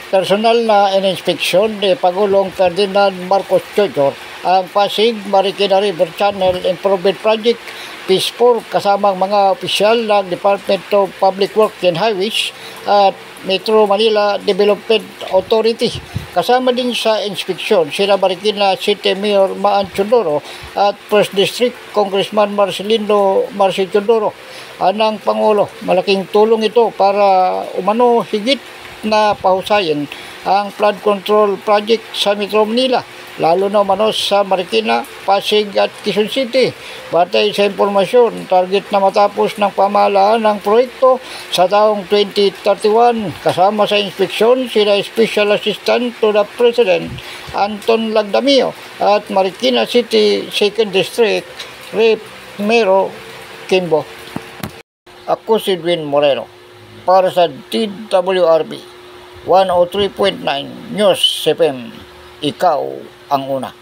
Personal na ininspeksyon ni Pangulong Ferdinand Marcos Jr. ang Pasig Marikina River Channel Improvement Project Phase 4 kasamang mga opisyal ng Department of Public Works and Highways at Metro Manila Development Authority. Kasama din sa inspeksyon sina Marikina City Mayor Maan Chondoro at First District Congressman Marcelino Chondoro. Anang Pangulo, malaking tulong ito para umano higit na pahusayin ang flood control project sa Metro Manila, lalo na umano sa Marikina, Pasig at Quezon City. Batay sa impormasyon, target na matapos ng pamahalaan ng proyekto sa taong 2031. Kasama sa inspeksyon sila Special Assistant to the President Anton Lagdamio at Marikina City 2nd District Rep. Mero Kimbo. Ako si Edwin Moreno para sa DWRB 103.9 News FM. Ikaw ang una.